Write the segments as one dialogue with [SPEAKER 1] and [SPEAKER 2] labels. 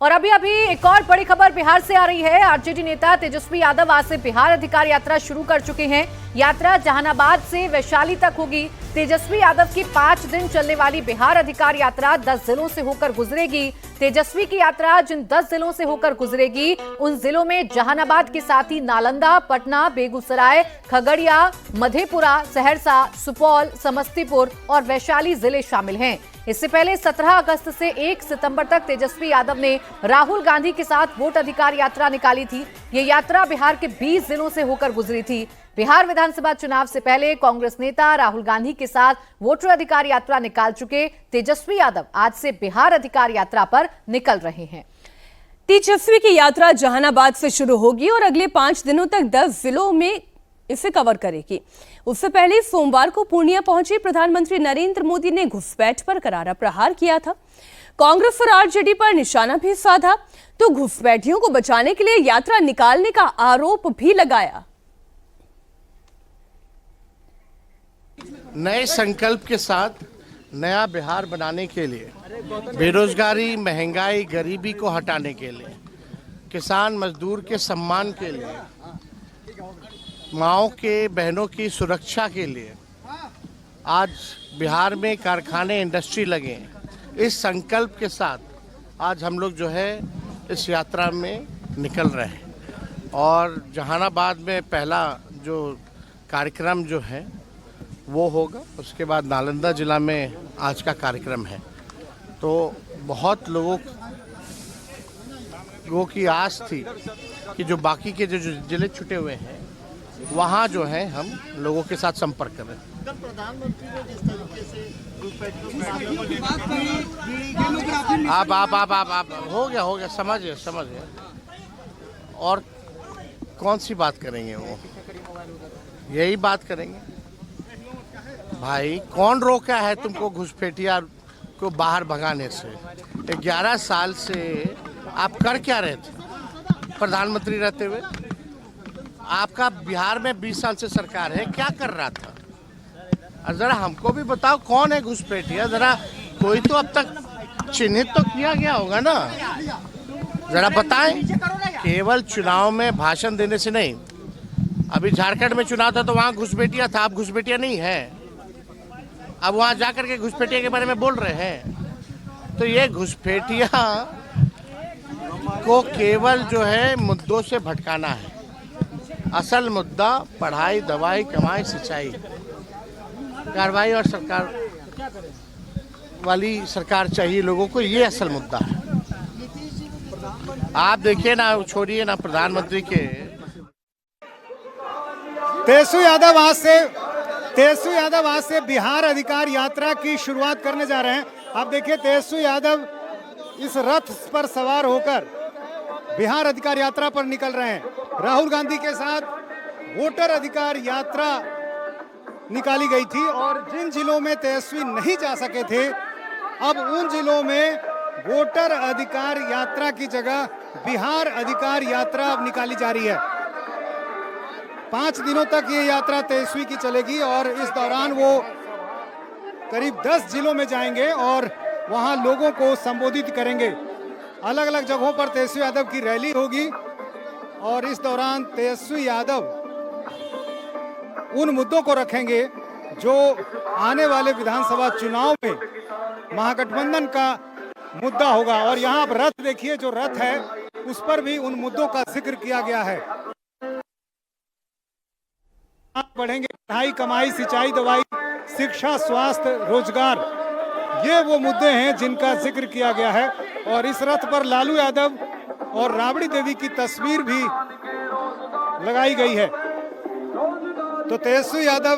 [SPEAKER 1] और अभी अभी एक और बड़ी खबर बिहार से आ रही है। आरजेडी नेता तेजस्वी यादव आज से बिहार अधिकार यात्रा शुरू कर चुके हैं। यात्रा जहानाबाद से वैशाली तक होगी। तेजस्वी यादव की 5 दिन चलने वाली बिहार अधिकार यात्रा 10 जिलों से होकर गुजरेगी। तेजस्वी की यात्रा जिन 10 जिलों से होकर गुजरेगी उन जिलों में जहानाबाद के साथ ही नालंदा, पटना, बेगूसराय, खगड़िया, मधेपुरा, सहरसा, सुपौल, समस्तीपुर और वैशाली जिले शामिल हैं। इससे पहले 17 अगस्त से 1 सितंबर तक तेजस्वी यादव ने राहुल गांधी के साथ वोट अधिकार यात्रा निकाली थी। ये यात्रा बिहार के 20 जिलों से होकर गुजरी थी। बिहार विधानसभा चुनाव से पहले कांग्रेस नेता राहुल गांधी के साथ वोटर अधिकार यात्रा निकाल चुके तेजस्वी यादव आज से बिहार अधिकार यात्रा पर निकल रहे हैं।
[SPEAKER 2] तेजस्वी की यात्रा जहानाबाद से शुरू होगी और अगले 5 दिनों तक 10 जिलों में इसे कवर करेगी। उससे पहले सोमवार को पूर्णिया पहुंचे प्रधानमंत्री नरेंद्र मोदी ने घुसपैठ पर करारा प्रहार किया था। कांग्रेस और आरजेडी पर निशाना भी साधा तो घुसपैठियों को बचाने के लिए यात्रा निकालने का आरोप भी लगाया।
[SPEAKER 3] नए संकल्प के साथ नया बिहार बनाने के लिए, बेरोजगारी, महंगाई, गरीबी को हटाने के लिए, किसान मजदूर के सम्मान के लिए, माओं के बहनों की सुरक्षा के लिए आज बिहार में कारखाने, इंडस्ट्री लगे। इस संकल्प के साथ आज हम लोग जो है इस यात्रा में निकल रहे हैं और जहानाबाद में पहला जो कार्यक्रम जो है वो होगा। उसके बाद नालंदा जिला में आज का कार्यक्रम है। तो बहुत लोगों की आस थी कि जो बाकी के जो जिले छुटे हुए हैं वहाँ जो है हम लोगों के साथ संपर्क कर रहे हैं।
[SPEAKER 4] प्रधानमंत्री ने जिस तरीके से
[SPEAKER 3] आप हो गया समझ गए। और कौन सी बात करेंगे? वो यही बात करेंगे। भाई कौन रोका है तुमको घुसपैठिया को बाहर भगाने से? 11 साल से आप कर क्या रहे थे प्रधानमंत्री रहते हुए? आपका बिहार में 20 साल से सरकार है, क्या कर रहा था? और जरा हमको भी बताओ कौन है घुसपैठिया? जरा कोई तो अब तक चिन्हित तो किया गया होगा ना, जरा बताएं। केवल चुनाव में भाषण देने से नहीं। अभी झारखंड में चुनाव था तो वहाँ घुसपैठिया था, अब घुसपैठिया नहीं है। अब वहाँ जाकर के घुसपैठिया के बारे में बोल रहे हैं। तो ये घुसपैठिया को केवल जो है मुद्दों से भटकाना है। असल मुद्दा पढ़ाई, दवाई, कमाई, सिंचाई, कार्रवाई और सरकार वाली सरकार चाहिए लोगों को। ये असल मुद्दा है। आप देखिए ना, छोड़िए ना प्रधानमंत्री के।
[SPEAKER 4] तेजस्वी यादव आज से बिहार अधिकार यात्रा की शुरुआत करने जा रहे हैं। आप देखिए तेजस्वी यादव इस रथ पर सवार होकर बिहार अधिकार यात्रा पर निकल रहे हैं। राहुल गांधी के साथ वोटर अधिकार यात्रा निकाली गई थी और जिन जिलों में तेजस्वी नहीं जा सके थे अब उन जिलों में वोटर अधिकार यात्रा की जगह बिहार अधिकार यात्रा अब निकाली जा रही है। 5 दिनों तक ये यात्रा तेजस्वी की चलेगी और इस दौरान वो करीब 10 जिलों में जाएंगे और वहां लोगों को संबोधित करेंगे। अलग अलग जगहों पर तेजस्वी यादव की रैली होगी और इस दौरान तेजस्वी यादव उन मुद्दों को रखेंगे जो आने वाले विधानसभा चुनाव में महागठबंधन का मुद्दा होगा। और यहाँ आप रथ देखिए, जो रथ है उस पर भी उन मुद्दों का जिक्र किया गया है। बढ़ेंगे पढ़ाई, कमाई, सिंचाई, दवाई, शिक्षा, स्वास्थ्य, रोजगार, ये वो मुद्दे हैं जिनका जिक्र किया गया है। और इस रथ पर लालू यादव और राबड़ी देवी की तस्वीर भी लगाई गई है। तो तेजस्वी यादव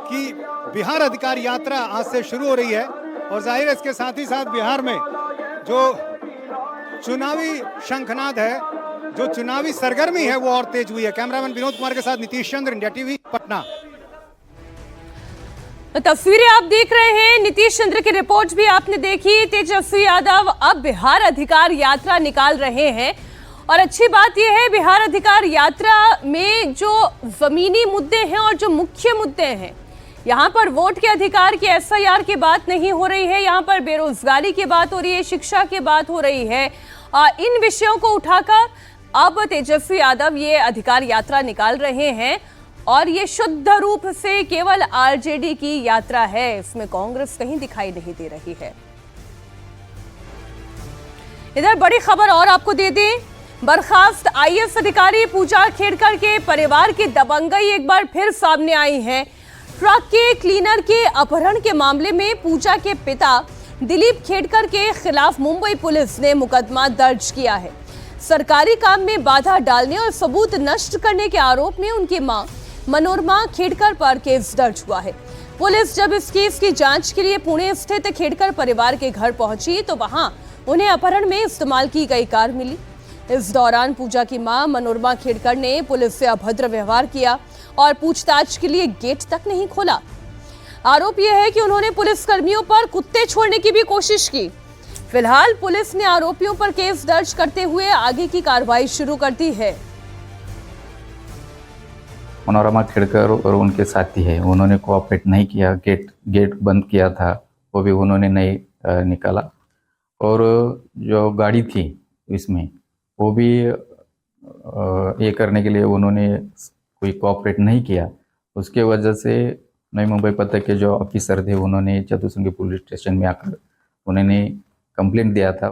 [SPEAKER 4] की बिहार अधिकार यात्रा आज से शुरू हो रही है और जाहिर है इसके साथ ही साथ बिहार में जो चुनावी शंखनाद है, जो चुनावी सरगर्मी है वो और तेज हुई है। कैमरामैन विनोद कुमार के साथ नीतीश चंद्र, इंडिया टीवी, पटना।
[SPEAKER 2] तस्वीरें आप देख रहे हैं, नीतीश चंद्र की रिपोर्ट भी आपने देखी। तेजस्वी यादव अब बिहार अधिकार यात्रा निकाल रहे हैं और अच्छी बात यह है बिहार अधिकार यात्रा में जो जमीनी मुद्दे हैं और जो मुख्य मुद्दे हैं, यहाँ पर वोट के अधिकार की एसआईआर की बात नहीं हो रही है, यहाँ पर बेरोजगारी की बात हो रही है, शिक्षा की बात हो रही है इन विषयों को उठाकर अब तेजस्वी यादव ये अधिकार यात्रा निकाल रहे हैं और ये शुद्ध रूप से केवल आरजेडी की यात्रा है, इसमें कांग्रेस कहीं दिखाई नहीं दे रही है। इधर बड़ी खबर और आपको दे दें, बर्खास्त आईएएस अधिकारी पूजा खेड़कर के परिवार की दबंगई एक बार फिर सामने आई है। ट्रक के क्लीनर के अपहरण के मामले में पूजा के पिता दिलीप खेड़कर के खिलाफ मुंबई पुलिस ने मुकदमा दर्ज किया है। सरकारी काम में बाधा डालने और सबूत नष्ट करने के आरोप में उनकी मां मनोरमा खेड़कर पर केस दर्ज हुआ है। पुलिस जब इस केस की जांच के लिए पुणे स्थित खेड़कर परिवार के घर पहुंची तो वहां उन्हें अपहरण में इस्तेमाल की गई कार मिली। इस दौरान पूजा की मां मनोरमा खेड़कर ने पुलिस से अभद्र व्यवहार किया और पूछताछ के लिए गेट तक नहीं खोला। आरोप यह है कि उन्होंने पुलिस कर्मियों पर कुत्ते छोड़ने की भी कोशिश की। फिलहाल पुलिस ने आरोपियों पर केस दर्ज करते हुए आगे की कार्रवाई शुरू कर दी है।
[SPEAKER 5] मनोरमा खेड़कर और उनके साथी है, उन्होंने कोऑपरेट नहीं किया, गेट बंद किया था, वो भी उन्होंने नहीं निकाला। और जो गाड़ी थी इसमें वो भी ये करने के लिए उन्होंने कोई कोऑपरेट नहीं किया। उसके वजह से नई मुंबई पता के जो ऑफिसर थे उन्होंने चतुश्रृंगी पुलिस स्टेशन में आकर उन्होंने कंप्लेंट दिया था।